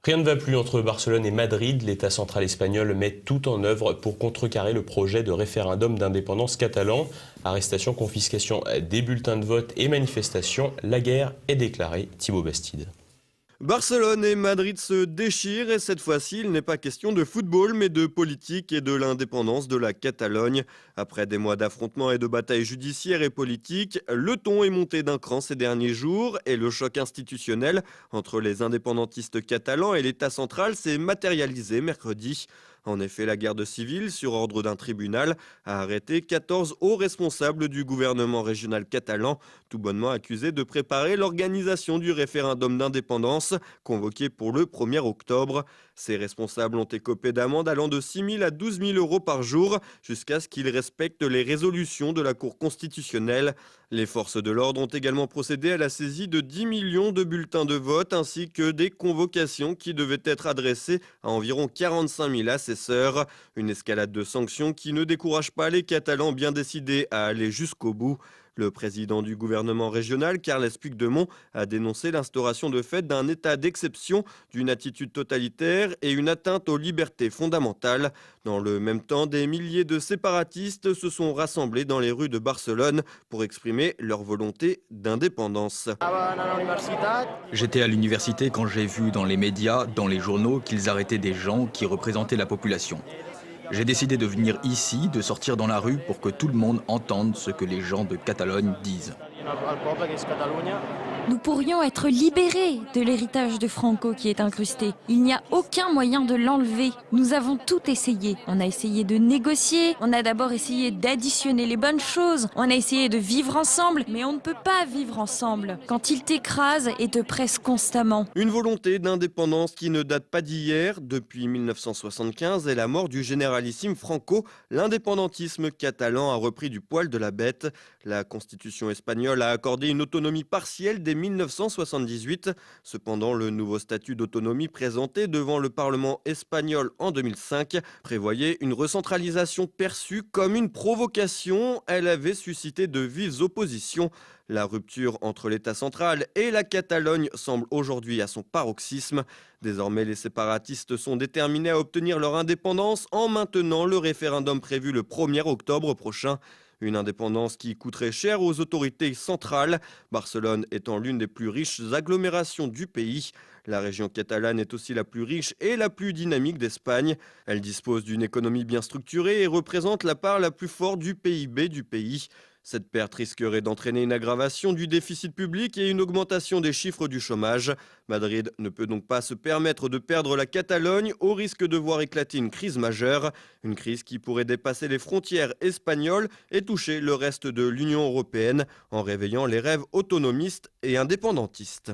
Rien ne va plus entre Barcelone et Madrid. L'État central espagnol met tout en œuvre pour contrecarrer le projet de référendum d'indépendance catalan. Arrestation, confiscation des bulletins de vote et manifestations, la guerre est déclarée. Thibaut Bastide. Barcelone et Madrid se déchirent et cette fois-ci, il n'est pas question de football mais de politique et de l'indépendance de la Catalogne. Après des mois d'affrontements et de batailles judiciaires et politiques, le ton est monté d'un cran ces derniers jours et le choc institutionnel entre les indépendantistes catalans et l'État central s'est matérialisé mercredi. En effet, la garde civile, sur ordre d'un tribunal, a arrêté 14 hauts responsables du gouvernement régional catalan, tout bonnement accusés de préparer l'organisation du référendum d'indépendance convoqué pour le 1er octobre. Ces responsables ont écopé d'amendes allant de 6 000 à 12 000 euros par jour jusqu'à ce qu'ils respectent les résolutions de la Cour constitutionnelle. Les forces de l'ordre ont également procédé à la saisie de 10 millions de bulletins de vote ainsi que des convocations qui devaient être adressées à environ 45 000 assesseurs. Une escalade de sanctions qui ne décourage pas les Catalans bien décidés à aller jusqu'au bout. Le président du gouvernement régional, Carles Puigdemont, a dénoncé l'instauration de fait d'un état d'exception, d'une attitude totalitaire et une atteinte aux libertés fondamentales. Dans le même temps, des milliers de séparatistes se sont rassemblés dans les rues de Barcelone pour exprimer leur volonté d'indépendance. J'étais à l'université quand j'ai vu dans les médias, dans les journaux, qu'ils arrêtaient des gens qui représentaient la population. J'ai décidé de venir ici, de sortir dans la rue pour que tout le monde entende ce que les gens de Catalogne disent. Nous pourrions être libérés de l'héritage de Franco qui est incrusté. Il n'y a aucun moyen de l'enlever. Nous avons tout essayé. On a essayé de négocier, on a d'abord essayé d'additionner les bonnes choses, on a essayé de vivre ensemble, mais on ne peut pas vivre ensemble quand il t'écrase et te presse constamment. Une volonté d'indépendance qui ne date pas d'hier. Depuis 1975 et la mort du généralissime Franco, l'indépendantisme catalan a repris du poil de la bête. La constitution espagnole a accordé une autonomie partielle dès 1978. Cependant, le nouveau statut d'autonomie présenté devant le Parlement espagnol en 2005 prévoyait une recentralisation perçue comme une provocation. Elle avait suscité de vives oppositions. La rupture entre l'État central et la Catalogne semble aujourd'hui à son paroxysme. Désormais, les séparatistes sont déterminés à obtenir leur indépendance en maintenant le référendum prévu le 1er octobre prochain. Une indépendance qui coûterait cher aux autorités centrales, Barcelone étant l'une des plus riches agglomérations du pays. La région catalane est aussi la plus riche et la plus dynamique d'Espagne. Elle dispose d'une économie bien structurée et représente la part la plus forte du PIB du pays. Cette perte risquerait d'entraîner une aggravation du déficit public et une augmentation des chiffres du chômage. Madrid ne peut donc pas se permettre de perdre la Catalogne au risque de voir éclater une crise majeure. Une crise qui pourrait dépasser les frontières espagnoles et toucher le reste de l'Union européenne en réveillant les rêves autonomistes et indépendantistes.